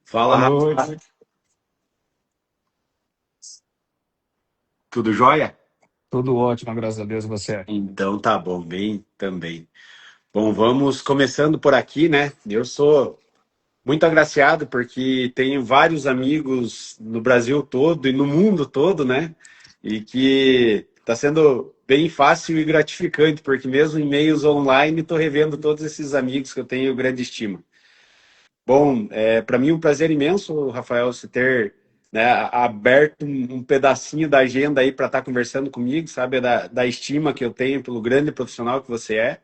Fala, Boa Rafa. noite. Tudo jóia? Tudo ótimo, graças a Deus, e você. Então tá bom, bem também. Bom, vamos começando por aqui, né? Eu sou muito agraciado porque tenho vários amigos no Brasil todo e no mundo todo, né? E que está sendo bem fácil e gratificante, porque mesmo em meios online estou revendo todos esses amigos que eu tenho grande estima. Bom, para mim é um prazer imenso, Rafael, você ter, né, aberto um pedacinho da agenda aí para estar conversando comigo, sabe, da estima que eu tenho pelo grande profissional que você é.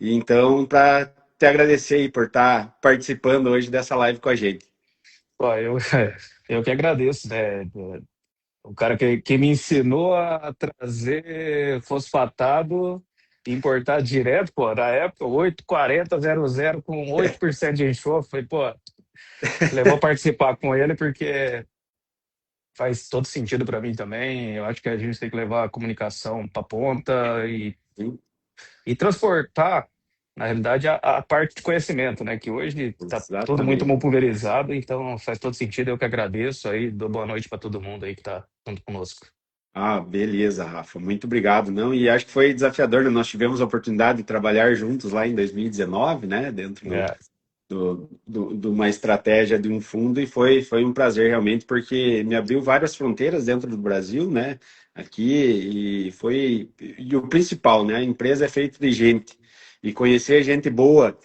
E então, para te agradecer aí por estar participando hoje dessa live com a gente. Pô, eu que agradeço, né? O cara que me ensinou a trazer fosfatado e importar direto, pô, na época, 84000 com 8% de enxofre. Falei, pô, falei, vou participar com ele porque faz todo sentido para mim também. Eu acho que a gente tem que levar a comunicação para ponta Sim, e transportar, na realidade, a parte de conhecimento, né? Que hoje está tudo muito exatamente. pulverizado, então faz todo sentido. Eu que agradeço aí, dou boa noite para todo mundo aí que está junto conosco. Ah, beleza, Rafa. Muito obrigado. Não, e acho que foi desafiador, né? Nós tivemos a oportunidade de trabalhar juntos lá em 2019, né? Dentro É, de uma estratégia de um fundo e foi um prazer realmente porque me abriu várias fronteiras dentro do Brasil, né? Aqui e o principal, né? A empresa é feita de gente e conhecer gente boa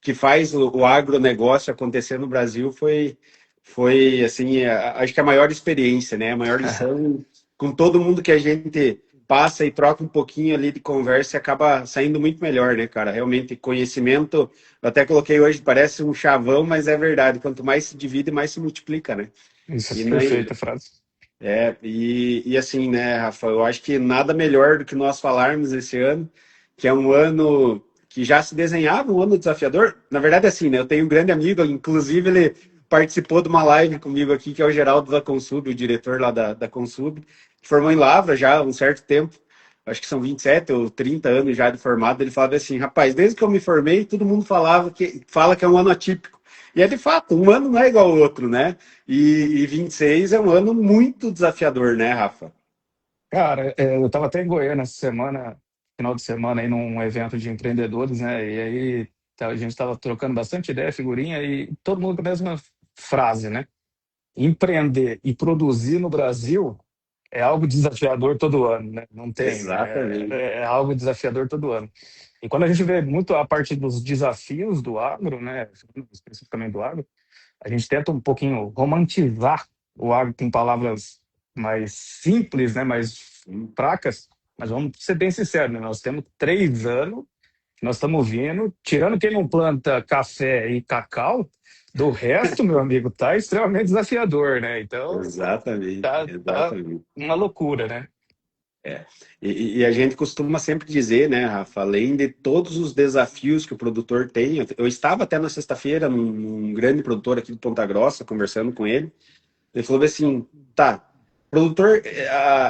que faz o agronegócio acontecer no Brasil foi assim, acho que a maior experiência, né? A maior lição com todo mundo que a gente passa e troca um pouquinho ali de conversa e acaba saindo muito melhor, né, cara? Realmente conhecimento, eu até coloquei hoje, parece um chavão, mas é verdade. Quanto mais se divide, mais se multiplica, né? isso E, é não, perfeita a frase. e assim, né, Rafa, eu acho que nada melhor do que nós falarmos esse ano, que é um ano que já se desenhava, um ano desafiador. Na verdade, assim, né, eu tenho um grande amigo, inclusive ele participou de uma live comigo aqui, que é o Geraldo da Consub, o diretor lá da Consub, que formou em Lavra já há um certo tempo, acho que são 27 ou 30 anos já de formado. Ele falava assim, rapaz, desde que eu me formei, todo mundo fala que é um ano atípico. E é de fato, um ano não é igual ao outro, né? E 26 é um ano muito desafiador, né, Rafa? Cara, eu estava até em Goiânia essa semana, final de semana, aí num evento de empreendedores, né? E aí a gente estava trocando bastante ideia, figurinha, e todo mundo com a mesma frase, né? Empreender e produzir no Brasil é algo desafiador todo ano, né? Não tem, Exatamente. é algo desafiador todo ano. E quando a gente vê muito a parte dos desafios do agro, né, especificamente do agro, a gente tenta um pouquinho romantizar o agro com palavras mais simples, né, mais fracas, mas vamos ser bem sinceros, né? Nós temos 3 anos, nós estamos vindo, tirando quem não planta café e cacau, do resto, meu amigo, tá extremamente desafiador, né? Então, Exatamente, tá exatamente. uma loucura, né? E a gente costuma sempre dizer, né, Rafa, além de todos os desafios que o produtor tem, eu estava até na sexta-feira num grande produtor aqui de Ponta Grossa, conversando com ele. Ele falou assim, tá, produtor,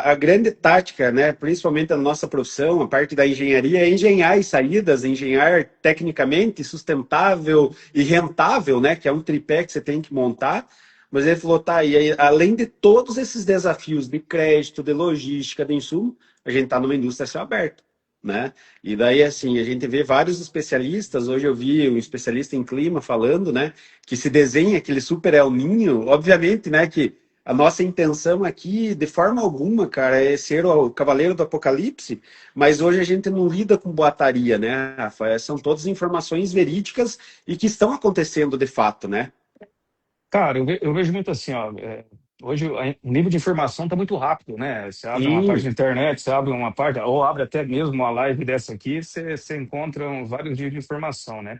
a grande tática, né, principalmente da nossa profissão, a parte da engenharia, é engenhar as saídas, engenhar tecnicamente sustentável e rentável, né, que é um tripé que você tem que montar. Mas ele falou, tá, e aí, além de todos esses desafios de crédito, de logística, de insumo, a gente está numa indústria a céu aberto, né? E daí, assim, a gente vê vários especialistas, hoje eu vi um especialista em clima falando, né, que se desenha aquele super El Ninho, obviamente, né, que a nossa intenção aqui, de forma alguma, cara, é ser o cavaleiro do apocalipse, mas hoje a gente não lida com boataria, né, Rafa? São todas informações verídicas e que estão acontecendo de fato, né? Cara, eu vejo muito assim, ó, hoje o nível de informação está muito rápido, né? Você abre uma página Sim, de internet, você abre uma página, ou abre até mesmo uma live dessa aqui, você encontra vários níveis de informação, né?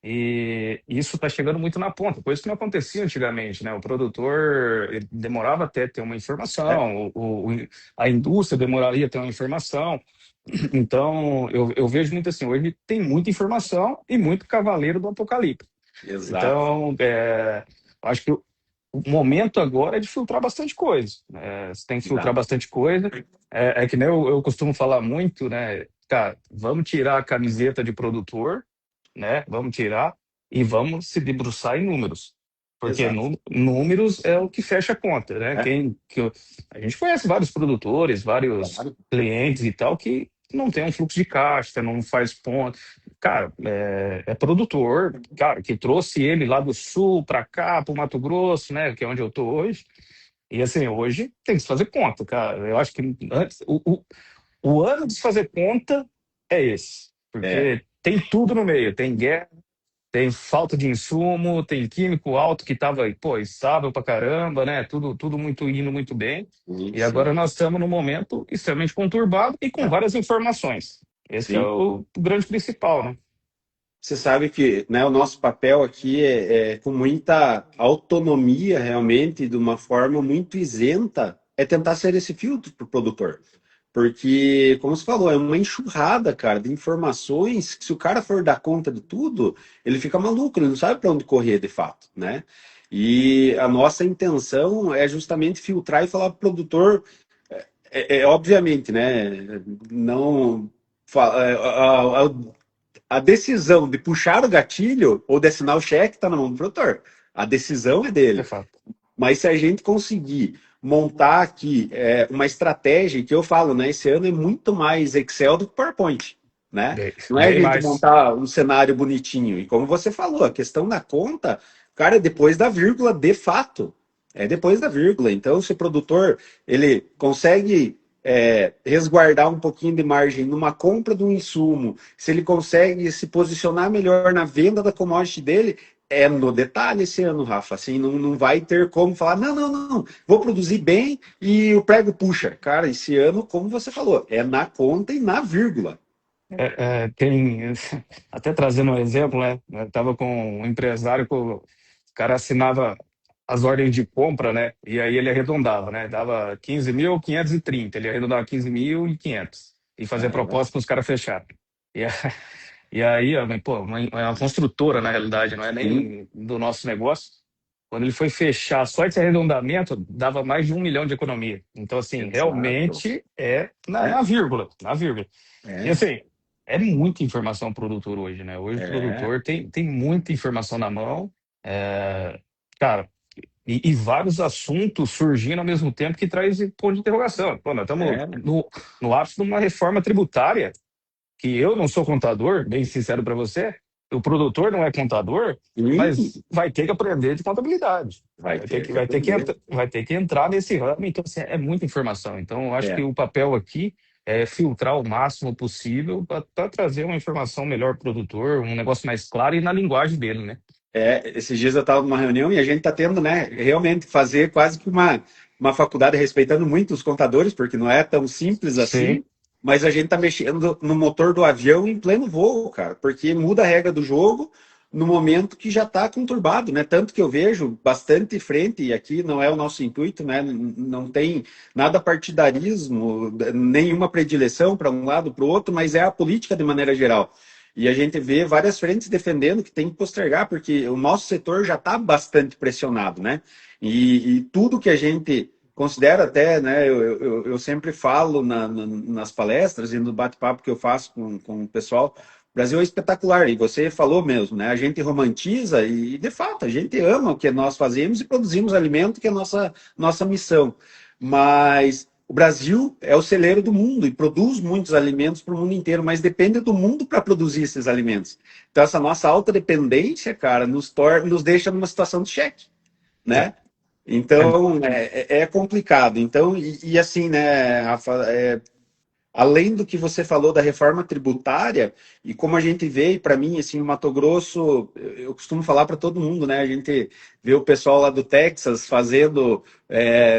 E isso está chegando muito na ponta, coisa que não acontecia antigamente, né? O produtor ele demorava até ter uma é, informação, a indústria demoraria a ter uma informação. Então, eu vejo muito assim, hoje tem muita informação e muito cavaleiro do apocalipse. exato, Então, acho que o momento agora é de filtrar bastante coisa. Você tem que filtrar exato. bastante coisa. É que nem eu costumo falar muito, né? cara, vamos tirar a camiseta de produtor, né? Vamos tirar e vamos se debruçar em números. Porque Exato. números é o que fecha a conta, né? É, A gente conhece vários produtores, vários claro. clientes e tal, que não tem um fluxo de caixa, não faz ponto. Cara, é produtor, cara, que trouxe ele lá do sul para cá, para o Mato Grosso, né? Que é onde eu tô hoje. E assim, hoje tem que se fazer conta, cara. Eu acho que antes, o ano de se fazer conta é esse. É. Porque tem tudo no meio. Tem guerra, tem falta de insumo, tem químico alto que estava, pô, estável pra caramba, né? Tudo muito indo muito bem. Sim, E agora sim. nós estamos num momento extremamente conturbado e com É, várias informações. Esse que é sim. o grande principal, né? Você sabe que, né, o nosso papel aqui é com muita autonomia, realmente, de uma forma muito isenta, é tentar ser esse filtro para o produtor. Porque, como você falou, é uma enxurrada, cara, de informações que se o cara for dar conta de tudo, ele fica maluco, ele não sabe para onde correr de fato, né? E a nossa intenção é justamente filtrar e falar para o produtor, obviamente, né? Não. A decisão de puxar o gatilho ou de assinar o cheque está na mão do produtor. A decisão é É dele. fato. Mas se a gente conseguir montar aqui uma estratégia, que eu falo, né? Esse ano é muito mais Excel do que PowerPoint, né? Bem, Não é a bem gente mais. montar um cenário bonitinho. E como você falou, a questão da conta, cara, é depois da vírgula, de fato. É depois da vírgula. Então, se o produtor ele consegue resguardar um pouquinho de margem numa compra de um insumo, se ele consegue se posicionar melhor na venda da commodity dele, é no detalhe esse ano, Rafa. Assim, não vai ter como falar, não, vou produzir bem e o prego puxa. Cara, esse ano, como você falou, é na conta e na vírgula. Tem, até trazendo um exemplo, né? Eu estava com um empresário que o cara assinava as ordens de compra, né? E aí ele arredondava, né? Dava 15.530, ele arredondava 15.500 e fazia Aham. proposta para os caras fecharem. E, e aí, ó, pô, é uma construtora, na realidade, não é Sim, nem do nosso negócio. Quando ele foi fechar só esse arredondamento, dava mais de 1 milhão de economia. Então, assim, exato. realmente é na É, vírgula, na vírgula. E é, assim, é muita informação produtor hoje, né? Hoje o é, produtor tem muita informação na mão, é, cara, e vários assuntos surgindo ao mesmo tempo que traz ponto de interrogação. Pô, nós estamos é. no ápice de uma reforma tributária, que eu não sou contador, bem sincero para você, o produtor não é contador, Sim, mas vai ter que aprender de contabilidade. vai ter que aprender. Vai ter que entrar nesse ramo, então assim, é muita informação. Então, eu acho que É. o papel aqui é filtrar o máximo possível para trazer uma informação melhor para o produtor, um negócio mais claro e na linguagem dele, né? Esses dias eu estava numa reunião e a gente está tendo, né, realmente fazer quase que uma faculdade respeitando muito os contadores, porque não é tão simples Sim. assim, mas a gente está mexendo no motor do avião em pleno voo, cara, porque muda a regra do jogo no momento que já está conturbado, né? Tanto que eu vejo bastante frente, e aqui não é o nosso intuito, né? Não tem nada partidarismo, nenhuma predileção para um lado para o outro, mas é a política de maneira geral. E a gente vê várias frentes defendendo que tem que postergar, porque o nosso setor já está bastante pressionado, né? E tudo que a gente considera até, né? Eu sempre falo nas palestras e no bate-papo que eu faço com o pessoal, o Brasil é espetacular, e você falou mesmo, né? A gente romantiza e, de fato, a gente ama o que nós fazemos e produzimos alimento, que é a nossa missão. Mas o Brasil é o celeiro do mundo e produz muitos alimentos para o mundo inteiro, mas depende do mundo para produzir esses alimentos. Então, essa nossa alta dependência, cara, nos deixa numa situação de cheque, É, né? é, Então, é complicado. Então, e assim, né, Rafa, além do que você falou da reforma tributária, e como a gente vê, e para mim, assim, o Mato Grosso, eu costumo falar para todo mundo, né? A gente vê o pessoal lá do Texas fazendo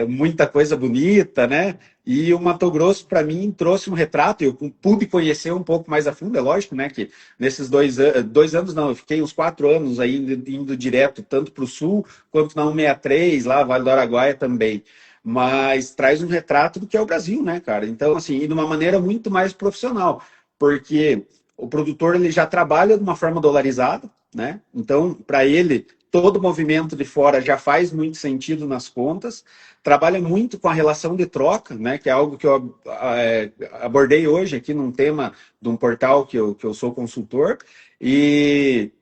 muita coisa bonita, né? E o Mato Grosso, para mim, trouxe um retrato, eu pude conhecer um pouco mais a fundo, é lógico, né? Que nesses 2 anos, não, eu fiquei uns 4 anos aí indo direto, tanto para o sul, quanto na 163, lá, Vale do Araguaia também, mas traz um retrato do que é o Brasil, né, cara? Então, assim, e de uma maneira muito mais profissional, porque o produtor ele já trabalha de uma forma dolarizada, né? Então, para ele todo movimento de fora já faz muito sentido nas contas, trabalha muito com a relação de troca, né, que é algo que eu abordei hoje aqui num tema de um portal que eu sou consultor, e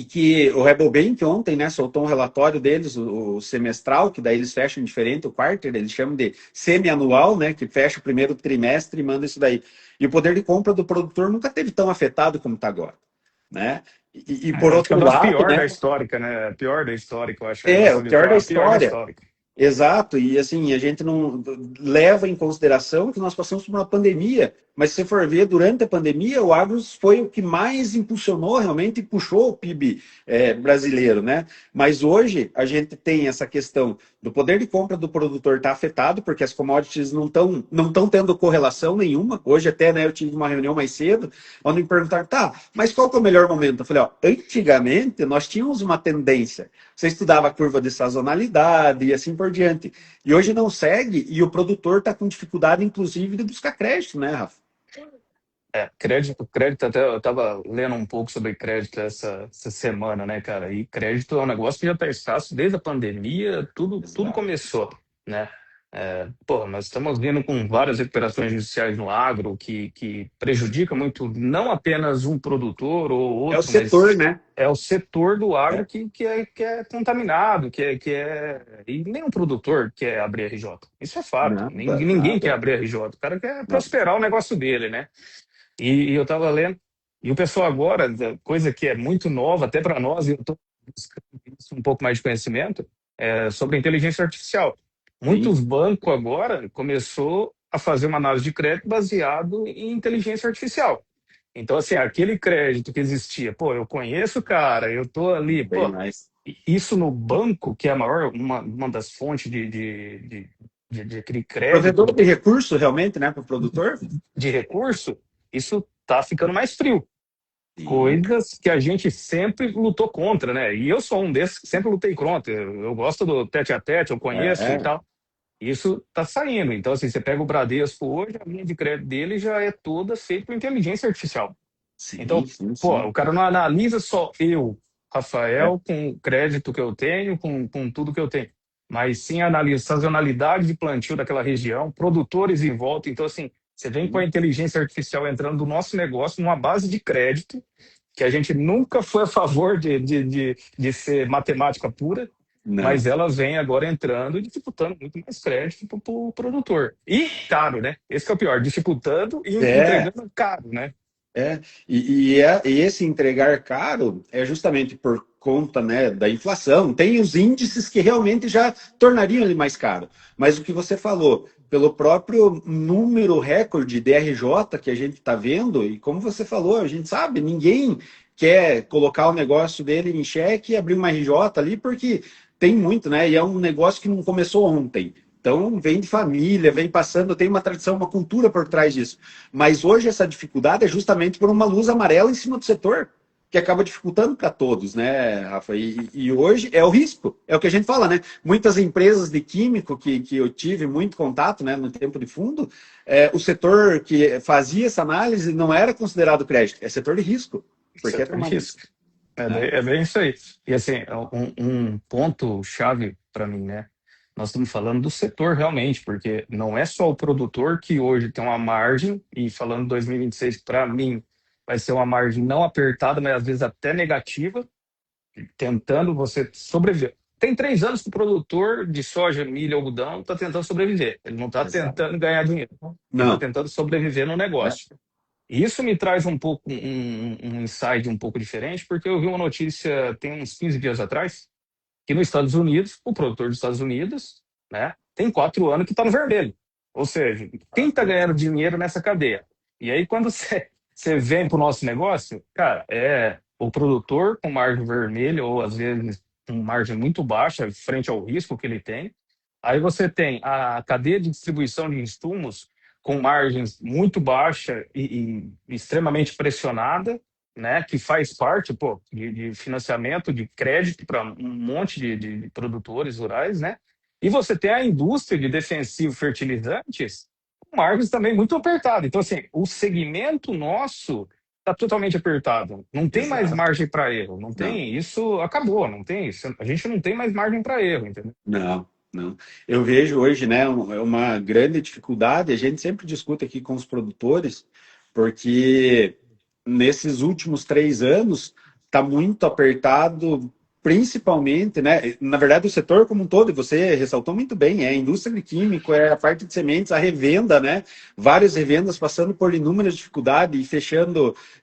que o Rebelbank ontem, né, soltou um relatório deles, o semestral, que daí eles fecham diferente, o quarter, eles chamam de semi-anual, né, que fecha o primeiro trimestre e manda isso daí. E o poder de compra do produtor nunca teve tão afetado como está agora, né? E por Acho que é outro uma das lado, pior né, da histórica, né? Pior da histórica, eu acho. A o inflação de pior da a pior da história. histórica. Exato, e assim, a gente não leva em consideração que nós passamos por uma pandemia, mas se você for ver, durante a pandemia, o agro foi o que mais impulsionou realmente e puxou o PIB brasileiro, né? Mas hoje a gente tem essa questão do poder de compra do produtor estar afetado, porque as commodities não estão tendo correlação nenhuma. Hoje até, né, eu tive uma reunião mais cedo, onde me perguntaram, tá, mas qual que é o melhor momento? Eu falei, ó, antigamente nós tínhamos uma tendência, você estudava a curva de sazonalidade e assim por diante. E hoje não segue, e o produtor está com dificuldade, inclusive, de buscar crédito, né, Rafa? Crédito até eu tava lendo um pouco sobre crédito essa semana, né, cara? E crédito é um negócio que já está escasso desde a pandemia, tudo Exato. começou, né? Pô, nós estamos vindo com várias recuperações judiciais no agro que prejudica muito não apenas um produtor ou É o outro, setor, mas né? é o setor do agro É, que é contaminado, e nem um produtor quer abrir RJ. Isso é fato. nada, Ninguém quer nada. abrir RJ. O cara quer Não. prosperar o negócio dele, né? E eu estava lendo, e o pessoal agora, coisa que é muito nova até para nós, e eu estou buscando isso, um pouco mais de conhecimento, sobre inteligência artificial. Sim. Muitos bancos agora começou a fazer uma análise de crédito baseado em inteligência artificial. Então, assim, aquele crédito que existia, pô, eu conheço o cara, eu tô ali, Bem pô, mais. isso no banco, que é a maior, uma das fontes de aquele Provedor crédito de recurso, realmente, né, para o produtor? de recurso, isso está ficando mais frio. Sim. Coisas que a gente sempre lutou contra, né? E eu sou um desses que sempre lutei contra. Eu gosto do tete a tete, eu conheço e É, tal. Isso está saindo. Então, assim, você pega o Bradesco hoje, a linha de crédito dele já é toda feita por inteligência artificial. sim, Então, sim, pô, sim. o cara não analisa só eu, É, Rafael, com o crédito que eu tenho, com tudo que eu tenho, mas sim analisa sazonalidade de plantio daquela região, produtores em volta. Então, assim, você vem com a sim. inteligência artificial entrando no nosso negócio numa base de crédito, que a gente nunca foi a favor de ser matemática pura, mas Não. ela vem agora entrando e dificultando muito mais crédito para o produtor. E caro, né? Esse que é o pior, dificultando e É, entregando caro, né? e esse entregar caro é justamente por conta, né, da inflação. Tem os índices que realmente já tornariam ele mais caro. Mas o que você falou, pelo próprio número recorde de RJ que a gente está vendo, e como você falou, a gente sabe, ninguém quer colocar o negócio dele em xeque e abrir uma RJ ali, porque tem muito, né? E é um negócio que não começou ontem. Então, vem de família, vem passando, tem uma tradição, uma cultura por trás disso. Mas hoje essa dificuldade é justamente por uma luz amarela em cima do setor, que acaba dificultando para todos, né, Rafa? E hoje é o risco, é o que a gente fala, né? Muitas empresas de químico que eu tive muito contato, né, no tempo de fundo, o setor que fazia essa análise não era considerado crédito, é setor de risco, porque é Setor de tomado risco. risco, É bem, né? é bem isso aí. E assim, um ponto chave para mim, né? Nós estamos falando do setor realmente, porque não é só o produtor que hoje tem uma margem, e falando 2026, para mim, vai ser uma margem não apertada, mas às vezes até negativa, tentando você sobreviver. Tem 3 anos que o produtor de soja, milho, algodão está tentando sobreviver. Ele não está Exato. tentando ganhar dinheiro. Ele está Não, tentando sobreviver no é, negócio. E isso me traz um pouco um insight um pouco diferente, porque eu vi uma notícia tem uns 15 dias atrás, que nos Estados Unidos, o produtor dos Estados Unidos, né, tem 4 anos que está no vermelho. Ou seja, quem está ganhando dinheiro nessa cadeia? E aí, quando você vem para o nosso negócio, cara, é o produtor com margem vermelha, ou às vezes com margem muito baixa, frente ao risco que ele tem. Aí você tem a cadeia de distribuição de insumos com margens muito baixa e extremamente pressionada, né, que faz parte, pô, de financiamento, de crédito para um monte de produtores rurais, né? E você tem a indústria de defensivo fertilizantes com margens também muito apertadas. Então, assim, o segmento nosso está tá totalmente apertado. Não tem mais Exato. margem para erro. Não Não. tem, isso acabou, não tem isso. A gente não tem mais margem para erro, entendeu? Não, não. Eu vejo hoje, né, é uma grande dificuldade, a gente sempre discute aqui com os produtores, porque nesses últimos 3 anos está muito apertado, principalmente, né, na verdade o setor como um todo, e você ressaltou muito bem, é a indústria de químico, é a parte de sementes, a revenda, né, várias revendas passando por inúmeras dificuldades e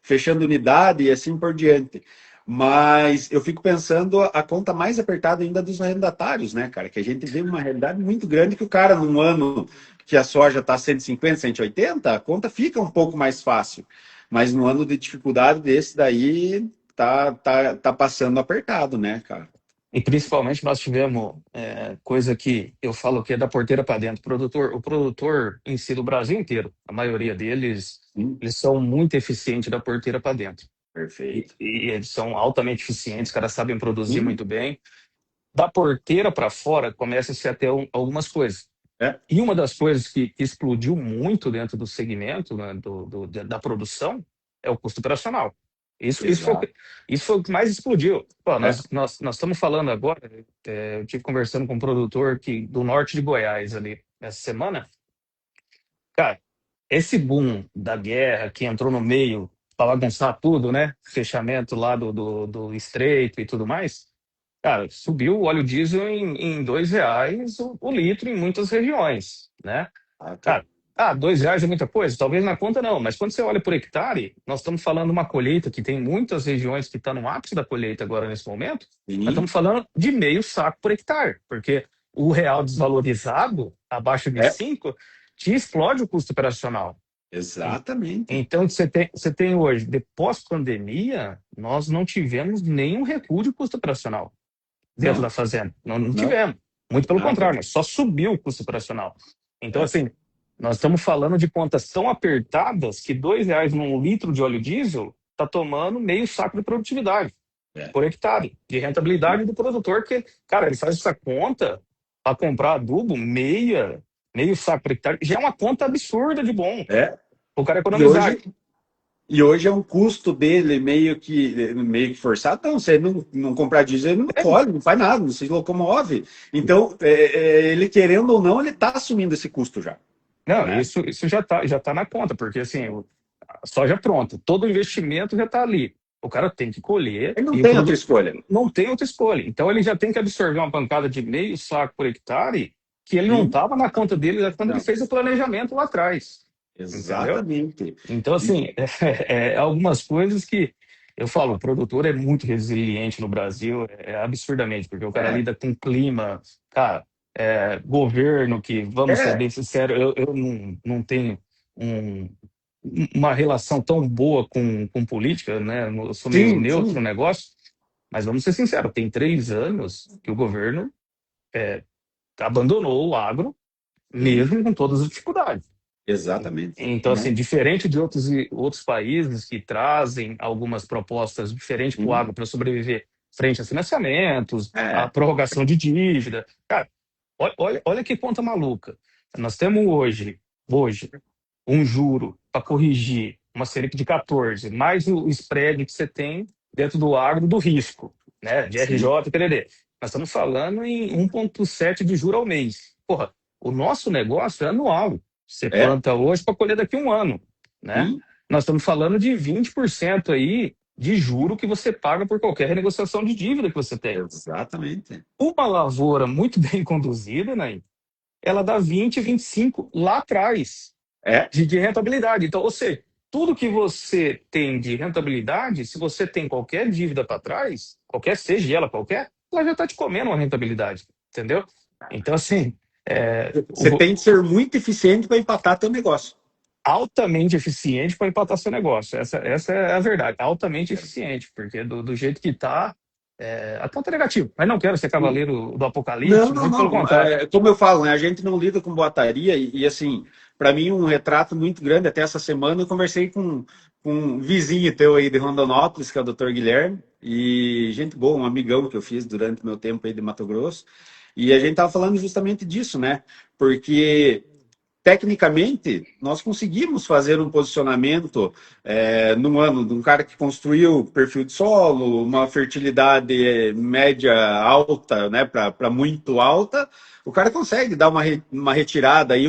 fechando unidade e assim por diante. Mas eu fico pensando a conta mais apertada ainda dos arrendatários, né, cara? Que a gente vê uma realidade muito grande que o cara, num ano que a soja está 150, 180, a conta fica um pouco mais fácil. Mas no ano de dificuldade desse daí, tá passando apertado, né, cara? E principalmente nós tivemos coisa que eu falo que é da porteira para dentro. O produtor em si do Brasil inteiro, a maioria deles, Sim, eles são muito eficientes da porteira para dentro. E, perfeito. e eles são altamente eficientes, os caras sabem produzir Sim, muito bem. Da porteira para fora, começa-se a ter algumas coisas. é, E uma das coisas que explodiu muito dentro do segmento, né, da produção, é o custo operacional. Isso foi, exato. isso foi o que mais explodiu. Pô, É, nós estamos falando agora, eu tive conversando com um produtor do norte de Goiás ali essa semana. Cara, esse boom da guerra que entrou no meio para bagunçar tudo, né? Fechamento lá do estreito e tudo mais. Cara, subiu o óleo diesel em R$ 2 o litro em muitas regiões, né? exato. Cara, R$ 2 é muita coisa? Talvez na conta não, mas quando você olha por hectare, nós estamos falando de uma colheita que tem muitas regiões que estão no ápice da colheita agora nesse momento, nós Sim, estamos falando de meio saco por hectare, porque o real desvalorizado, abaixo de é, 5 te explode o custo operacional. En- exatamente. Então, você tem hoje, de pós-pandemia, nós não tivemos nenhum recuo de custo operacional dentro da Não, fazenda. Não não, tivemos. Muito pelo nada. contrário, mas só subiu o custo operacional. Então, É, assim, nós estamos falando de contas tão apertadas que R$ 2 num litro de óleo diesel está tomando meio saco de produtividade é. por hectare, de rentabilidade do produtor, que, cara, ele faz essa conta para comprar adubo, meio saco por hectare, já é uma conta absurda de bom. É. O cara E economizar. hoje, E hoje é um custo dele meio que forçado. Não, você não comprar diesel, ele não colhe, não faz nada, não se locomove. Então, ele querendo ou não, ele está assumindo esse custo já, Não, né? isso já tá na conta, porque assim, a soja pronta, todo o investimento já está ali. O cara tem que colher Ele não e o tem outra produto escolha. não tem outra escolha. Então ele já tem que absorver uma pancada de meio saco por hectare que ele não Sim, estava na conta dele quando ele não, fez o planejamento lá atrás. Entendeu? exatamente. Então, E- assim, algumas coisas que eu falo, o produtor é muito resiliente no Brasil, absurdamente, porque o cara É, lida com clima, cara, governo, que, vamos ser é, bem sinceros, eu não tenho um- uma relação tão boa com política, né? Eu sou meio sim, neutro no sim, negócio, mas vamos ser sinceros, tem 3 anos que o governo abandonou o agro, sim, mesmo com todas as dificuldades. exatamente. Então, assim, Não, diferente de outros países que trazem algumas propostas diferentes para o sim, agro para sobreviver frente a financiamentos, a é, prorrogação de dívida. Cara, olha que conta maluca. Nós temos hoje um juro para corrigir uma Selic de 14, mais o spread que você tem dentro do agro do risco, né, de sim, RJ e PDD. Nós estamos falando em 1,7 de juro ao mês. Porra, o nosso negócio é anual. Você é, planta hoje para colher daqui a um ano, né? sim, Nós estamos falando de 20% aí de juro que você paga por qualquer renegociação de dívida que você tem. exatamente. Uma lavoura muito bem conduzida, né, ela dá 20, 25 lá atrás É, de rentabilidade. Então, ou seja, tudo que você tem de rentabilidade, se você tem qualquer dívida para trás, qualquer seja ela qualquer, ela já está te comendo uma rentabilidade, entendeu? Então, assim, você tem que ser muito eficiente para empatar teu negócio. altamente eficiente para empatar seu negócio. Essa é a verdade, altamente eficiente, porque do jeito que está, a conta é negativa. Mas não quero ser cavaleiro do Não, apocalipse, não, muito pelo não. contrário. Como eu falo, né, a gente não lida com boataria assim, para mim um retrato muito grande. Até essa semana eu conversei com um vizinho teu aí de Rondonópolis, que é o Dr. Guilherme, e gente boa, um amigão que eu fiz durante meu tempo aí de Mato Grosso. E a gente tava falando justamente disso, né? Porque tecnicamente, nós conseguimos fazer um posicionamento num ano de um cara que construiu perfil de solo, uma fertilidade média alta, né, para muito alta, o cara consegue dar uma retirada aí,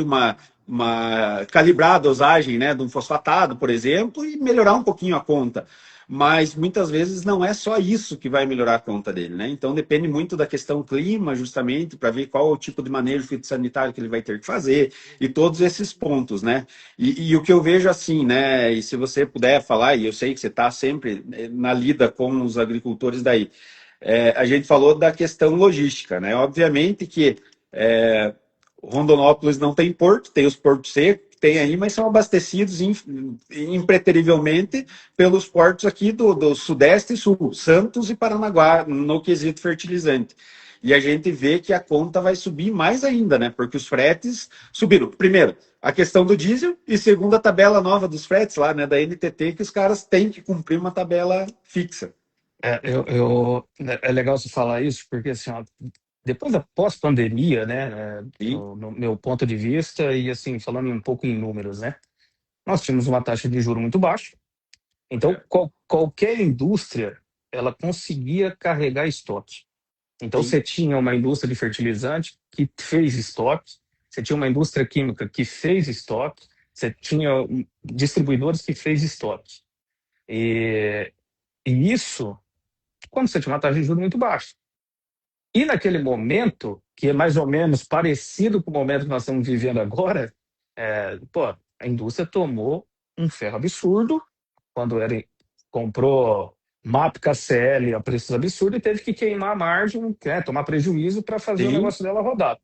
calibrar a dosagem, né, de um fosfatado, por exemplo, e melhorar um pouquinho a conta. Mas muitas vezes não é só isso que vai melhorar a conta dele, né? Então depende muito da questão clima, justamente, para ver qual é o tipo de manejo fitossanitário que ele vai ter que fazer e todos esses pontos, né? E o que eu vejo assim, né? E se você puder falar, e eu sei que você está sempre na lida com os agricultores daí, a gente falou da questão logística, né? Obviamente que Rondonópolis não tem porto, tem os portos secos, tem aí, mas são abastecidos impreterivelmente pelos portos aqui do Sudeste e Sul, Santos e Paranaguá, no quesito fertilizante. E a gente vê que a conta vai subir mais ainda, né? Porque os fretes subiram. Primeiro, a questão do diesel, e segundo, a tabela nova dos fretes lá, né, da NTT, que os caras têm que cumprir uma tabela fixa. É legal você falar isso, porque assim, ó, depois da pós-pandemia, Sim, no meu ponto de vista, e assim, falando um pouco em números, né? Nós tínhamos uma taxa de juro muito baixa, então qualquer indústria, ela conseguia carregar estoque. Então sim, você tinha uma indústria de fertilizante que fez estoque, você tinha uma indústria química que fez estoque, você tinha distribuidores que fez estoque. E, e isso quando você tinha uma taxa de juros muito baixa. E naquele momento, que é mais ou menos parecido com o momento que nós estamos vivendo agora, a indústria tomou um ferro absurdo quando comprou MAP KCL a preços absurdos e teve que queimar a margem, tomar prejuízo para fazer o sim, negócio dela rodar.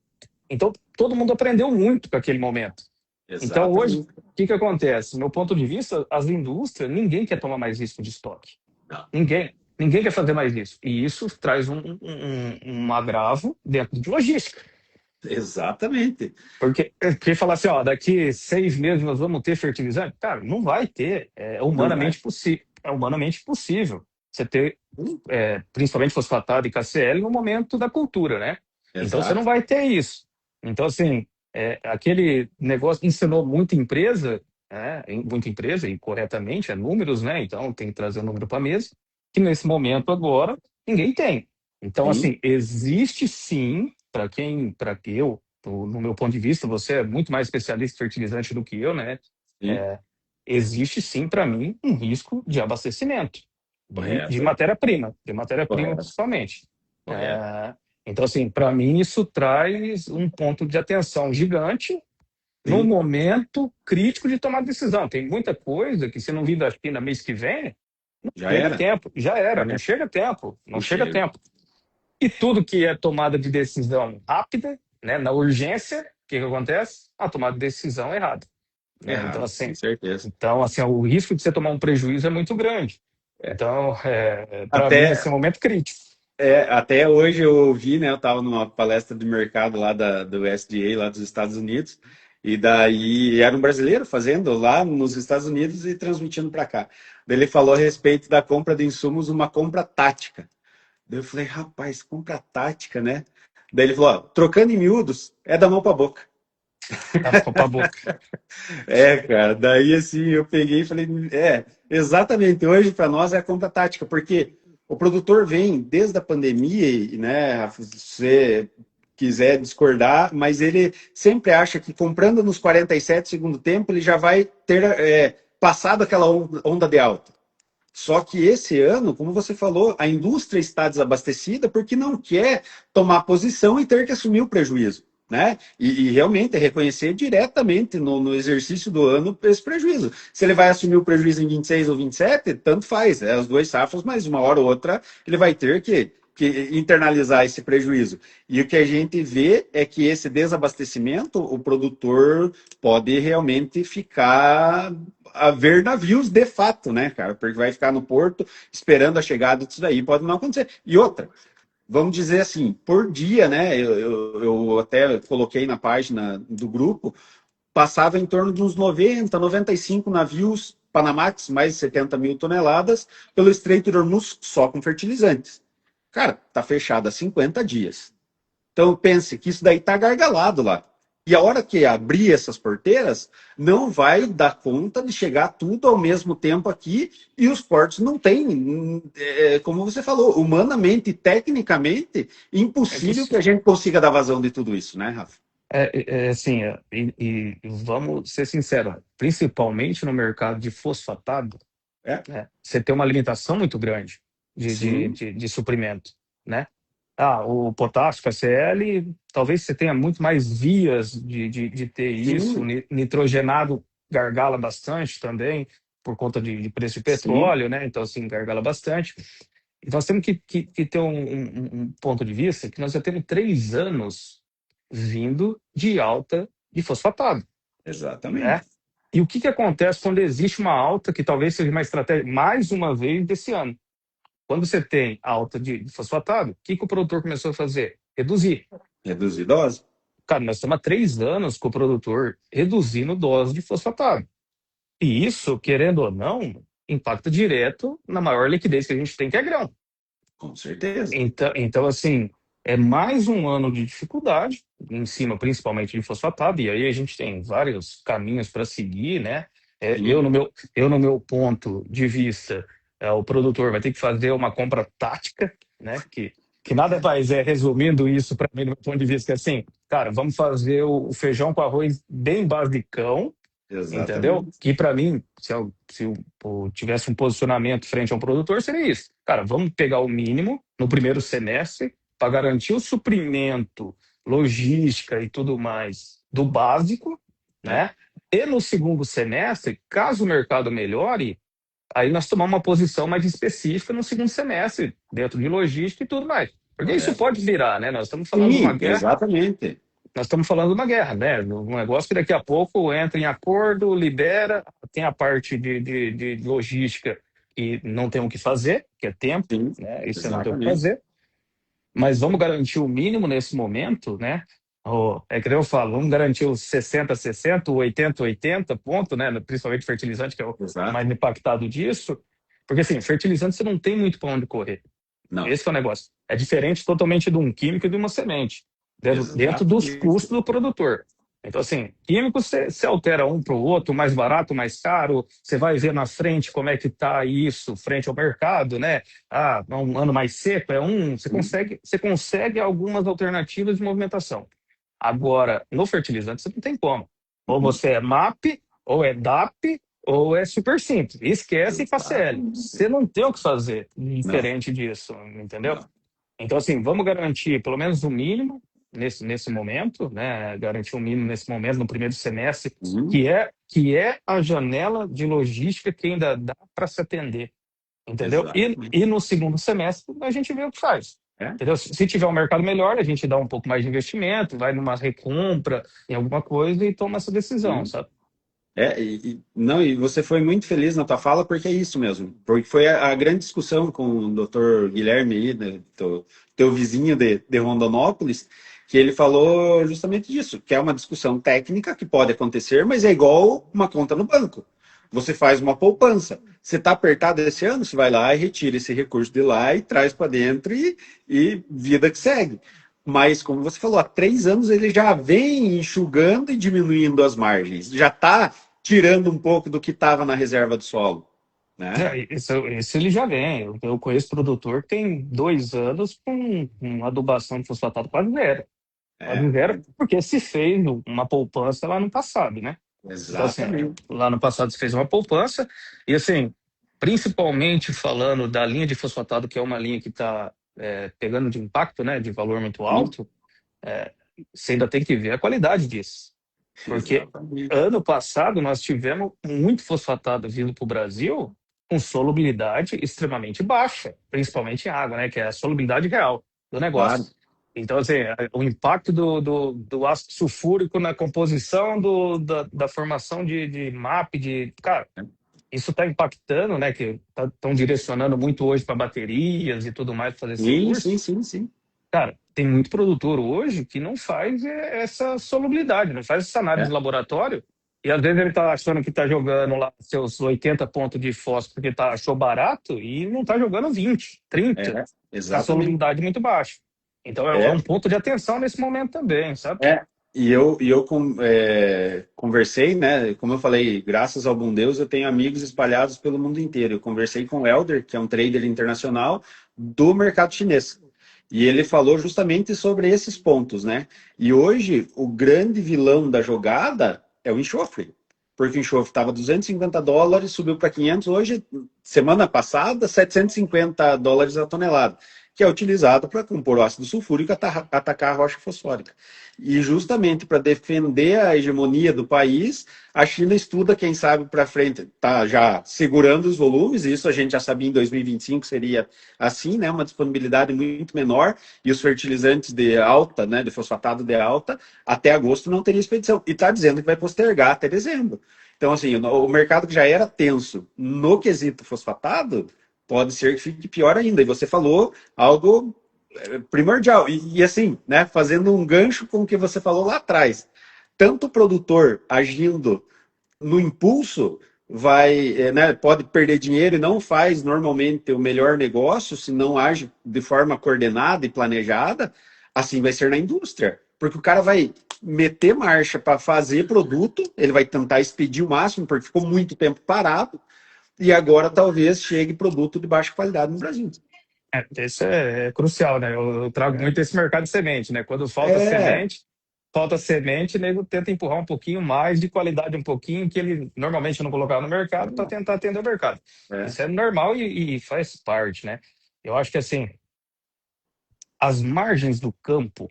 Então, todo mundo aprendeu muito com aquele momento. Então, hoje, exatamente. o que acontece? Do meu ponto de vista, as indústrias, ninguém quer tomar mais risco de estoque. Não, Ninguém quer fazer mais isso. E isso traz um agravo dentro de logística. exatamente. Porque falar assim, ó, daqui 6 meses nós vamos ter fertilizante? Cara, não vai ter. É Não vai. humanamente possível. É humanamente possível você ter, principalmente fosfatado e KCl no momento da cultura, né? Então você não Exato. vai ter isso. Então, assim, aquele negócio ensinou muita empresa, e corretamente, números, né? Então tem que trazer o número para a mesa, que nesse momento agora ninguém tem. Então, Sim, assim, existe sim, para que eu, no meu ponto de vista, você é muito mais especialista em fertilizante do que eu, né? sim. É, existe sim, para mim, um risco de abastecimento Correto. de matéria-prima Correto. principalmente. Correto. É, então, assim, para mim, isso traz um ponto de atenção gigante no Sim. momento crítico de tomar decisão. Tem muita coisa que, se não vir da China mês que vem, Já chega era. tempo, já era, Já não era. chega tempo, não Não chega chega. tempo. E tudo que é tomada de decisão rápida, né, na urgência, o que acontece? A tomada de decisão errada. Né? Errado, com certeza. Então, assim, o risco de você tomar um prejuízo é muito grande. É. Então, para mim, esse é Até, um momento crítico. até hoje eu ouvi, né? Eu estava numa palestra de mercado lá do SDA, lá dos Estados Unidos, e daí era um brasileiro fazendo lá nos Estados Unidos e transmitindo para cá. Daí ele falou a respeito da compra de insumos, uma compra tática. Daí eu falei, rapaz, compra tática, né? Daí ele falou, ó, trocando em miúdos, é da mão para boca. Tá pra boca. Cara, daí assim eu peguei e falei, exatamente, hoje para nós é a compra tática, porque o produtor vem desde a pandemia, né, se você quiser discordar, mas ele sempre acha que comprando nos 47 segundo tempo, ele já vai ter passado aquela onda de alta. Só que esse ano, como você falou, a indústria está desabastecida porque não quer tomar posição e ter que assumir o prejuízo. Né? E realmente reconhecer diretamente no exercício do ano esse prejuízo. Se ele vai assumir o prejuízo em 26 ou 27, tanto faz, as duas safras, mas uma hora ou outra ele vai ter que internalizar esse prejuízo. E o que a gente vê é que esse desabastecimento, o produtor pode realmente ficar a ver navios de fato, né, cara? Porque vai ficar no porto esperando a chegada disso daí, pode não acontecer. E outra, vamos dizer assim, por dia, né? Eu até coloquei na página do grupo, passava em torno de uns 90, 95 navios Panamax, mais de 70 mil toneladas, pelo Estreito de Hormuz só com fertilizantes. Cara, tá fechado há 50 dias. Então pense que isso daí tá gargalado lá. E a hora que abrir essas porteiras, não vai dar conta de chegar tudo ao mesmo tempo aqui, e os portos não têm, como você falou, humanamente, tecnicamente, É impossível que a impossível. gente consiga dar vazão de tudo isso, né, Rafa? Assim, e vamos ser sinceros, principalmente no mercado de fosfatado, É, né, você tem uma limitação muito grande sim, de suprimento, né? O potássio, KCl, talvez você tenha muito mais vias de ter isso. sim, Nitrogenado gargala bastante também, por conta de preço de sim, petróleo, né? Então, assim, gargala bastante. E nós temos que ter um ponto de vista que nós já temos 3 anos vindo de alta de fosfatado, né? exatamente. E o que acontece quando existe uma alta, que talvez seja uma estratégia, mais uma vez, desse ano? Quando você tem alta de fosfatado, o que o produtor começou a fazer? Reduzir. Reduzir dose. Cara, nós estamos há 3 anos com o produtor reduzindo dose de fosfatado. E isso, querendo ou não, impacta direto na maior liquidez que a gente tem, que é grão. Com certeza. Então, assim, é mais um ano de dificuldade, em cima principalmente de fosfatado, e aí a gente tem vários caminhos para seguir, né? Sim, Eu, no meu ponto de vista, o produtor vai ter que fazer uma compra tática, né? Que nada mais é, resumindo isso para mim, do meu ponto de vista, que é assim, cara, vamos fazer o feijão com arroz bem basicão, entendeu? exatamente. Que para mim, se eu tivesse um posicionamento frente ao produtor, seria isso. Cara, vamos pegar o mínimo no primeiro semestre para garantir o suprimento, logística e tudo mais do básico, É, né? E no segundo semestre, caso o mercado melhore, aí nós tomamos uma posição mais específica no segundo semestre, dentro de logística e tudo mais. Porque isso correto. pode virar, né? Nós estamos falando de uma Sim, guerra exatamente. nós estamos falando de uma guerra, né? Um negócio que daqui a pouco entra em acordo, libera, tem a parte de logística e não tem o que fazer, que é tempo, Sim, né? Isso você não tem o que exatamente. fazer. Mas vamos garantir o mínimo nesse momento, né? É que eu falo, vamos garantir os 60-60, o 80-80 ponto, né? Principalmente fertilizante, que é o Exato. mais impactado disso. Porque assim, fertilizante você não tem muito para onde correr. Não, Esse é o negócio. É diferente totalmente de um químico e de uma semente, dentro dos exatamente. custos do produtor. Então, assim, químico você altera um para o outro, mais barato, mais caro, você vai ver na frente como é que está isso frente ao mercado, né? É um ano mais seco, Sim, você consegue algumas alternativas de movimentação. Agora, no fertilizante, você não tem como. Ou uhum, você é MAP, ou é DAP, ou é super simples. Esquece KCl. exatamente. Você não tem o que fazer Não, diferente disso, entendeu? não. Então, assim, vamos garantir pelo menos o mínimo nesse momento, né? Garantir o mínimo nesse momento, no primeiro semestre, Uhum, que é a janela de logística que ainda dá para se atender, entendeu? E exatamente. no segundo semestre a gente vê o que faz. É? Entendeu? Se tiver um mercado melhor, a gente dá um pouco mais de investimento, vai numa recompra em alguma coisa e toma essa decisão, Sim. sabe? Não, e você foi muito feliz na tua fala porque é isso mesmo. Porque foi a grande discussão com o doutor Guilherme aí, né, teu vizinho de Rondonópolis, que ele falou justamente disso, que é uma discussão técnica que pode acontecer, mas é igual uma conta no banco. Você faz uma poupança. Você está apertado esse ano, você vai lá e retira esse recurso de lá e traz para dentro e vida que segue. Mas, como você falou, há 3 anos ele já vem enxugando e diminuindo as margens. Já está tirando um pouco do que estava na reserva do solo, né? Isso ele já vem. Eu conheço produtor que tem 2 anos com adubação de fosfatado quase zero. Quase zero, porque se fez uma poupança lá no passado, né? Então, assim, Exatamente. lá no passado se fez uma poupança, e assim, principalmente falando da linha de fosfatado, que é uma linha que está pegando de impacto, né, de valor muito Sim, alto, é, você ainda tem que ver a qualidade disso. Porque exatamente. ano passado nós tivemos muito fosfatado vindo para o Brasil com solubilidade extremamente baixa, principalmente em água, né, que é a solubilidade real do negócio. Claro. Então, assim, o impacto do ácido sulfúrico na composição da formação de MAP, cara, isso está impactando, né, que estão direcionando muito hoje para baterias e tudo mais para fazer esse Sim, recurso. sim, sim, sim. Cara, tem muito produtor hoje que não faz essa solubilidade, não faz essa análise É, de laboratório, e às vezes ele está achando que está jogando lá seus 80 pontos de fósforo porque achou barato e não está jogando 20, 30, com a exatamente. solubilidade muito baixa. Então é É, um ponto de atenção nesse momento também, sabe? É, Conversei, né? Como eu falei, graças ao bom Deus, eu tenho amigos espalhados pelo mundo inteiro. Eu conversei com o Elder, que é um trader internacional do mercado chinês. E ele falou justamente sobre esses pontos, né? E hoje, o grande vilão da jogada é o enxofre. Porque o enxofre estava $250, subiu para 500, hoje, semana passada, $750 a tonelada, que é utilizado para compor o ácido sulfúrico e atacar a rocha fosfórica. E justamente para defender a hegemonia do país, a China estuda, quem sabe para frente, está já segurando os volumes, isso a gente já sabia em 2025 seria assim, né, uma disponibilidade muito menor, e os fertilizantes de alta, né, de fosfatado de alta, até agosto não teria expedição. E está dizendo que vai postergar até dezembro. Então, assim, o mercado que já era tenso no quesito fosfatado, pode ser que fique pior ainda. E você falou algo primordial. E assim, né, fazendo um gancho com o que você falou lá atrás. Tanto o produtor agindo no impulso né, pode perder dinheiro e não faz normalmente o melhor negócio se não age de forma coordenada e planejada, assim vai ser na indústria. Porque o cara vai meter marcha para fazer produto, ele vai tentar expedir o máximo, porque ficou muito tempo parado, e agora talvez chegue produto de baixa qualidade no Brasil. Isso é crucial, né? Eu trago muito esse mercado de semente, né? Quando É, falta semente, o nego tenta empurrar um pouquinho mais de qualidade, um pouquinho que ele normalmente não colocava no mercado para tentar atender o mercado. é, Isso é normal e faz parte, né? Eu acho que assim, as margens do campo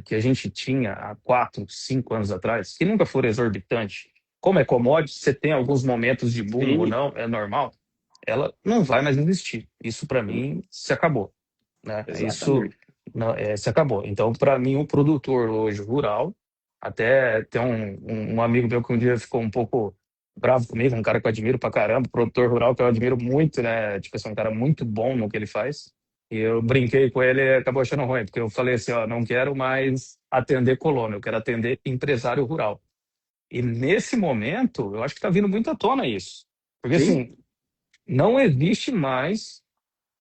que a gente tinha há 4, 5 anos atrás, que nunca foram exorbitantes, como é commodity, você tem alguns momentos de boom ou sim, não, é normal, ela não vai mais existir. Isso para mim se acabou, né? Isso exatamente. não, se acabou. Então, para mim, o produtor hoje rural, até tem um amigo meu que um dia ficou um pouco bravo comigo, um cara que eu admiro pra caramba, produtor rural que eu admiro muito, né? Tipo assim, um cara muito bom no que ele faz. E eu brinquei com ele e acabou achando ruim, porque eu falei assim, ó, não quero mais atender colono, eu quero atender empresário rural. E nesse momento, eu acho que está vindo muito à tona isso. Porque Sim, assim, não existe mais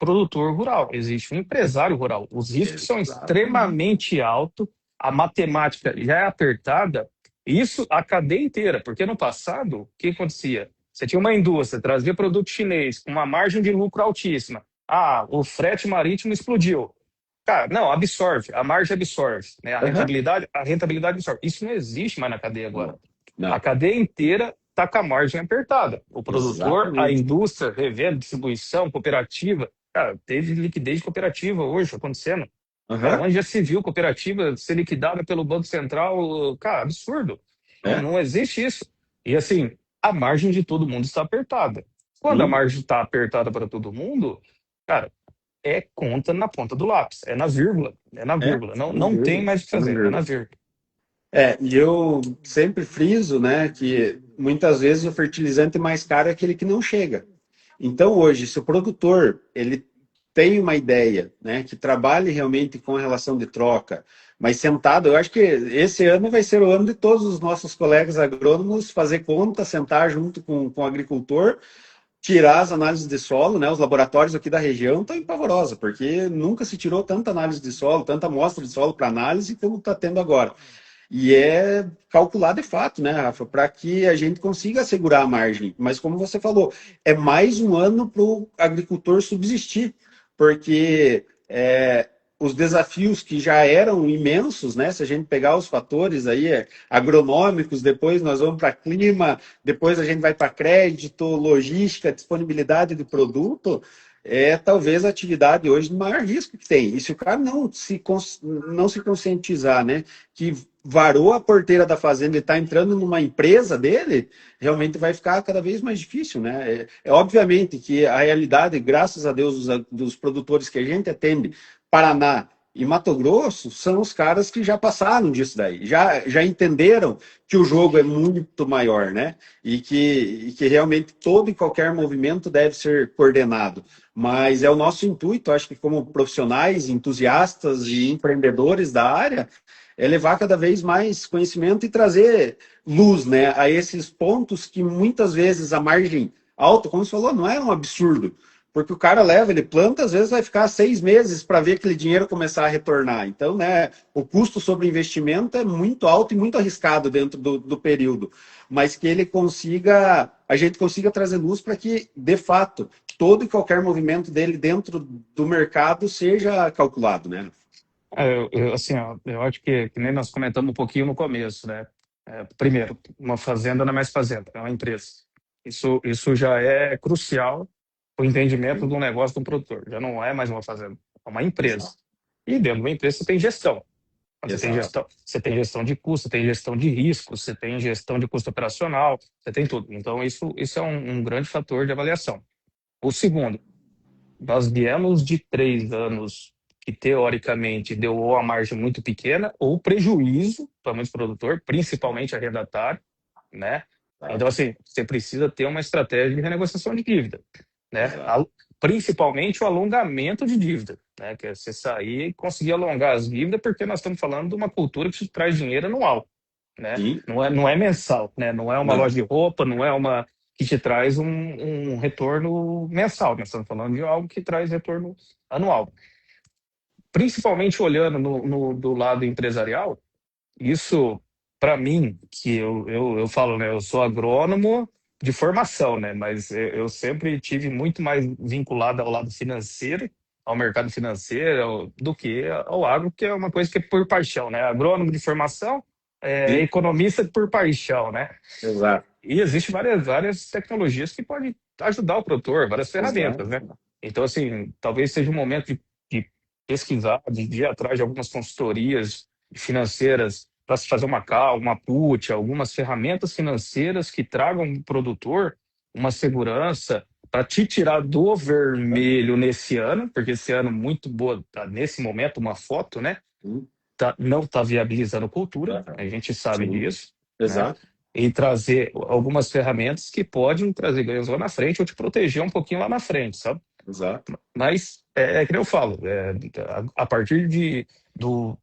produtor rural, existe um empresário rural. Os riscos são exatamente. extremamente altos, a matemática já é apertada, isso a cadeia inteira, porque no passado, o que acontecia? Você tinha uma indústria, trazia produto chinês com uma margem de lucro altíssima. Ah, o frete marítimo explodiu. Cara, não, absorve, a margem absorve, né? Uhum. A rentabilidade absorve. Isso não existe mais na cadeia agora. Não, A não, cadeia inteira está com a margem apertada. O produtor, a exatamente. indústria, revenda, distribuição, cooperativa. Cara, teve liquidez de cooperativa hoje acontecendo. Cara, Uhum. onde já se viu cooperativa ser liquidada pelo Banco Central? Cara, absurdo. Não, É, não existe isso. E assim, a margem de todo mundo está apertada. Quando a sim, margem está apertada para todo mundo, cara, é conta na ponta do lápis, é na vírgula, é na é, vírgula. Não, é na não tem vírgula, mais o que é na fazer, é na vírgula. vírgula. E eu sempre friso, né, que muitas vezes o fertilizante mais caro é aquele que não chega. Então, hoje, se o produtor ele tem uma ideia, né, que trabalhe realmente com a relação de troca, mas sentado, eu acho que esse ano vai ser o ano de todos os nossos colegas agrônomos fazer conta, sentar junto com o agricultor, tirar as análises de solo, né? Os laboratórios aqui da região estão em pavorosa, porque nunca se tirou tanta análise de solo, tanta amostra de solo para análise como está tendo agora. E é calcular de fato, né, Rafa, para que a gente consiga assegurar a margem. Mas como você falou, é mais um ano para o agricultor subsistir, porque os desafios que já eram imensos, né? Se a gente pegar os fatores aí agronômicos, depois nós vamos para clima, depois a gente vai para crédito, logística, disponibilidade de produto, é talvez a atividade hoje de maior risco que tem. E se o cara não se conscientizar, né, que varou a porteira da fazenda e está entrando numa empresa dele, realmente vai ficar cada vez mais difícil, né? Obviamente que a realidade, graças a Deus, dos produtores que a gente atende, Paraná e Mato Grosso, são os caras que já passaram disso daí, já entenderam que o jogo é muito maior, né? E que realmente todo e qualquer movimento deve ser coordenado. Mas é o nosso intuito, acho que como profissionais, entusiastas e empreendedores da área, é levar cada vez mais conhecimento e trazer luz, né, a esses pontos que muitas vezes a margem alta, como você falou, não é um absurdo, porque o cara leva, ele planta, às vezes vai ficar 6 meses para ver aquele dinheiro começar a retornar. Então, né, o custo sobre investimento é muito alto e muito arriscado dentro do período, mas que ele consiga, a gente consiga trazer luz para que, de fato, todo e qualquer movimento dele dentro do mercado seja calculado, né? Assim, ó, eu acho que nem nós comentamos um pouquinho no começo, né? Primeiro, uma fazenda não é mais fazenda, é uma empresa. Isso já é crucial para o entendimento do negócio do produtor. Já não é mais uma fazenda, é uma empresa. Exato, E dentro de uma empresa você tem gestão. Quando exato, você tem gestão de custo, você tem gestão de risco, você tem gestão de custo operacional, você tem tudo. Então, isso é um grande fator de avaliação. O segundo, nós viemos de 3 anos que, teoricamente, deu ou a margem muito pequena ou prejuízo para muitos produtores, principalmente arrendatário, né? Então, exato, assim, você precisa ter uma estratégia de renegociação de dívida, né? exato. Principalmente o alongamento de dívida, né? Que é você sair e conseguir alongar as dívidas, porque nós estamos falando de uma cultura que te traz dinheiro anual, né? Sim, Não é mensal, né? Não é uma não, loja de roupa, não é uma que te traz um retorno mensal. Nós estamos falando de algo que traz retorno anual. Principalmente olhando do lado empresarial, isso, para mim, que eu falo, né? Eu sou agrônomo de formação, né? Mas eu sempre tive muito mais vinculado ao lado financeiro, ao mercado financeiro, do que ao agro, que é uma coisa que é por paixão, né? Agrônomo de formação, sim, economista por paixão, né? exato, E existe várias tecnologias que podem ajudar o produtor, várias ferramentas, né? exato. Então, assim, talvez seja um momento de pesquisar, de ir atrás de algumas consultorias financeiras para se fazer uma call, uma put, algumas ferramentas financeiras que tragam ao produtor uma segurança para te tirar do vermelho nesse ano, porque esse ano muito boa, tá, nesse momento, uma foto, né? Sim, Não está viabilizando cultura, exato. a gente sabe Sim, disso, né? exato, E trazer algumas ferramentas que podem trazer ganhos lá na frente ou te proteger um pouquinho lá na frente, sabe? exato. Mas é que nem eu falo, a partir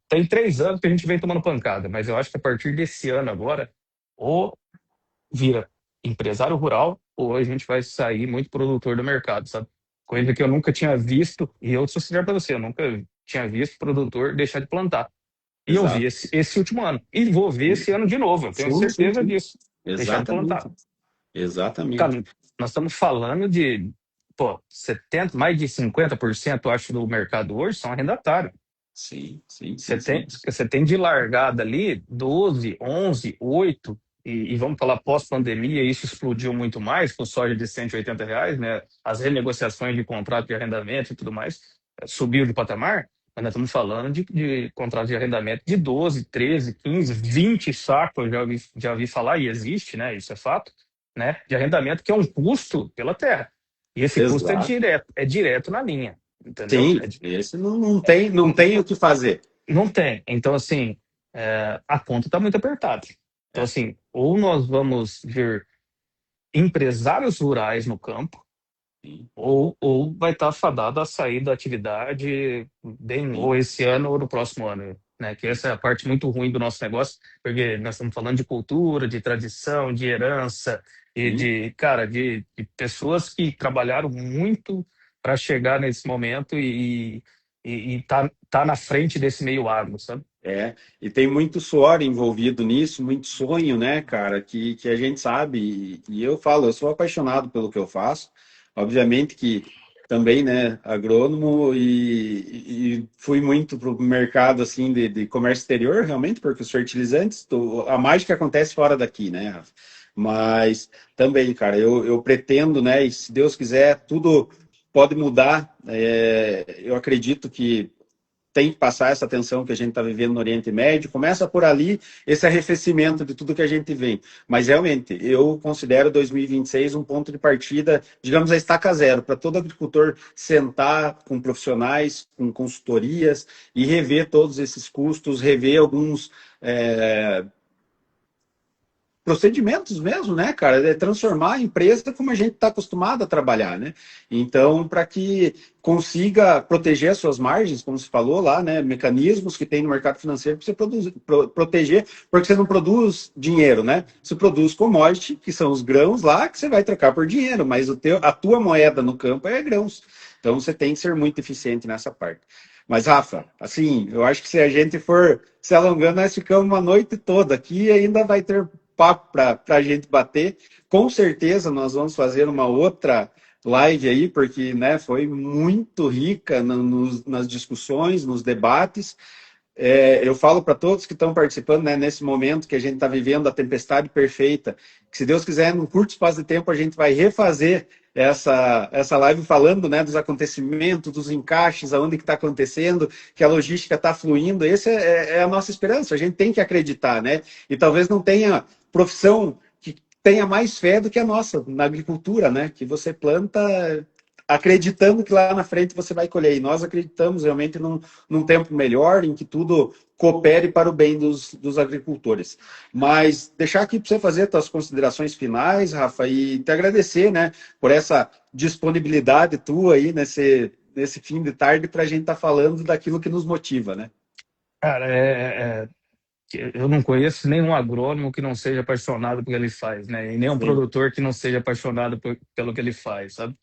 tem 3 anos que a gente vem tomando pancada, mas eu acho que a partir desse ano agora, ou vira empresário rural, ou a gente vai sair muito produtor do mercado, sabe? Coisa que eu nunca tinha visto, e eu sou sincero para você, eu nunca tinha visto produtor deixar de plantar. E eu vi Exato. esse último ano. E vou ver esse ano de novo, eu tenho Sim, sim, certeza sim. disso. Deixar de Exatamente. plantar. Exatamente. Cara, nós estamos falando de, pô, 70, mais de 50%, eu acho, do mercado hoje são arrendatários. Sim, sim, Você sim, tem, sim. você tem de largada ali 12, 11, 8, e vamos falar pós-pandemia, isso explodiu muito mais, com soja de R$ 180, né? As renegociações de contrato de arrendamento e tudo mais, subiu de patamar, mas nós estamos falando de contrato de arrendamento de 12, 13, 15, 20 sacos, eu já ouvi falar, e existe, né? Isso é fato, né? De arrendamento, que é um custo pela terra. E esse custo Exato. é direto na linha, entendeu? Sim, esse não tem o que fazer. Não tem. Então, assim, a conta está muito apertada. Então, É, assim, ou nós vamos ver empresários rurais no campo, sim, ou vai estar fadado a sair da atividade bem sim. ou esse ano ou no próximo ano, né? Que essa é a parte muito ruim do nosso negócio, porque nós estamos falando de cultura, de tradição, de herança e Sim. cara, de pessoas que trabalharam muito para chegar nesse momento e tá na frente desse meio agro, sabe? É, e tem muito suor envolvido nisso, muito sonho, né, cara, que a gente sabe, e eu falo, eu sou apaixonado pelo que eu faço, obviamente que também, né, agrônomo, e fui muito para o mercado, assim, de comércio exterior, realmente, porque os fertilizantes, a mágica acontece fora daqui, né, Rafa? Mas também, cara, eu pretendo, né, e se Deus quiser, tudo pode mudar, eu acredito que tem que passar essa tensão que a gente está vivendo no Oriente Médio, começa por ali esse arrefecimento de tudo que a gente vem. Mas realmente, eu considero 2026 um ponto de partida, digamos, a estaca zero, para todo agricultor sentar com profissionais, com consultorias e rever todos esses custos, rever alguns procedimentos mesmo, né, cara? É transformar a empresa como a gente está acostumado a trabalhar, né? Então, para que consiga proteger as suas margens, como se falou lá, né? Mecanismos que tem no mercado financeiro para você proteger, porque você não produz dinheiro, né? Você produz commodity, que são os grãos lá, que você vai trocar por dinheiro, mas a tua moeda no campo é grãos. Então, você tem que ser muito eficiente nessa parte. Mas, Rafa, assim, eu acho que se a gente for se alongando, nós ficamos uma noite toda aqui e ainda vai ter papo para a gente bater. Com certeza nós vamos fazer uma outra live aí, porque né, foi muito rica nas discussões, nos debates. Eu falo para todos que estão participando, né, nesse momento que a gente está vivendo a tempestade perfeita, que se Deus quiser, num curto espaço de tempo, a gente vai refazer essa live falando, né, dos acontecimentos, dos encaixes, aonde que está acontecendo, que a logística está fluindo. Essa é a nossa esperança, a gente tem que acreditar, né? E talvez não tenha profissão que tenha mais fé do que a nossa na agricultura, né? Que você planta acreditando que lá na frente você vai colher. E nós acreditamos realmente num tempo melhor, em que tudo coopere para o bem dos agricultores. Mas deixar aqui para você fazer as suas considerações finais, Rafa, e te agradecer, né, por essa disponibilidade tua aí nesse fim de tarde para a gente estar falando daquilo que nos motiva, né? Cara, eu não conheço nenhum agrônomo que não seja apaixonado pelo que ele faz, né? E nenhum Sim. produtor que não seja apaixonado pelo que ele faz, sabe?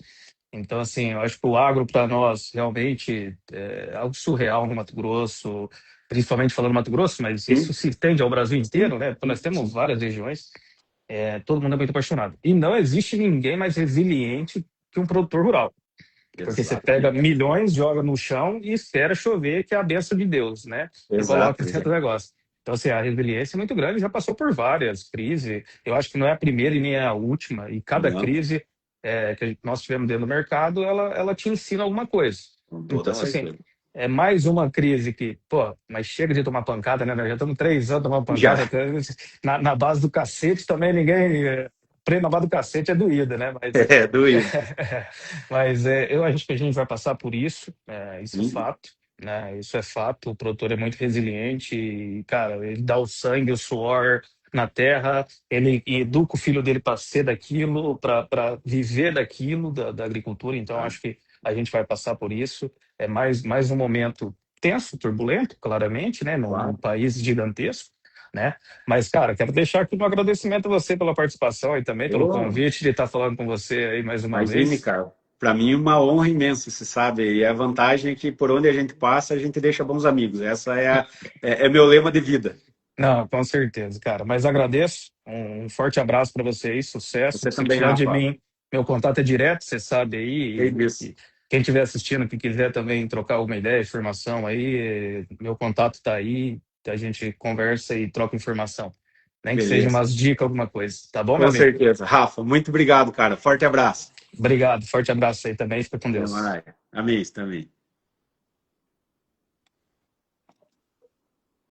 Então, assim, eu acho que o agro para nós realmente é algo surreal no Mato Grosso, principalmente falando Mato Grosso, mas isso Sim, se estende ao Brasil inteiro, sim, né? Porque nós sim, temos sim. várias regiões, todo mundo é muito apaixonado. E não existe ninguém mais resiliente que um produtor rural. Porque você pega Exatamente. milhões, joga no chão e espera chover, que é a bênção de Deus, né? E coloca Exato, dentro do exato. negócio. Então, assim, a resiliência é muito grande, já passou por várias crises. Eu acho que não é a primeira e nem é a última. E cada Não, crise que nós tivemos dentro do mercado, ela te ensina alguma coisa. com toda Então, assim, certeza. é mais uma crise que, pô, mas chega de tomar pancada, né? Nós já estamos 3 anos tomando pancada. Já. Até na base do cacete também ninguém. Prêmio na base do cacete é doída, né? Mas É, doído. Mas eu acho que a gente vai passar por isso, isso é Sim. fato, né? Isso é fato. O produtor é muito resiliente e, cara, ele dá o sangue, o suor na terra, ele educa o filho dele para ser daquilo, para viver daquilo, da agricultura. Então, Tá. acho que a gente vai passar por isso. É mais um momento tenso, turbulento, claramente, né? Num Claro. país gigantesco. Né? Mas, cara, quero deixar aqui um agradecimento a você pela participação e também pelo Eu, convite de estar falando com você aí mais uma imagine, vez. cara. Para mim, uma honra imensa, você sabe. E a vantagem é que por onde a gente passa, a gente deixa bons amigos. Essa é meu lema de vida. Não, com certeza, cara. Mas agradeço. Um forte abraço para vocês, sucesso. Você Se também, precisar de Rafa. mim, meu contato é direto, você sabe É aí. isso. E quem estiver assistindo, que quiser também trocar alguma ideia, informação aí, meu contato está aí. A gente conversa e troca informação. Nem que seja Beleza. umas dicas, alguma coisa. Tá bom, meu Com amigo? certeza. Rafa, muito obrigado, cara. Forte abraço. Obrigado. Forte abraço aí também. Fica com Até Deus. mais. Amém, também.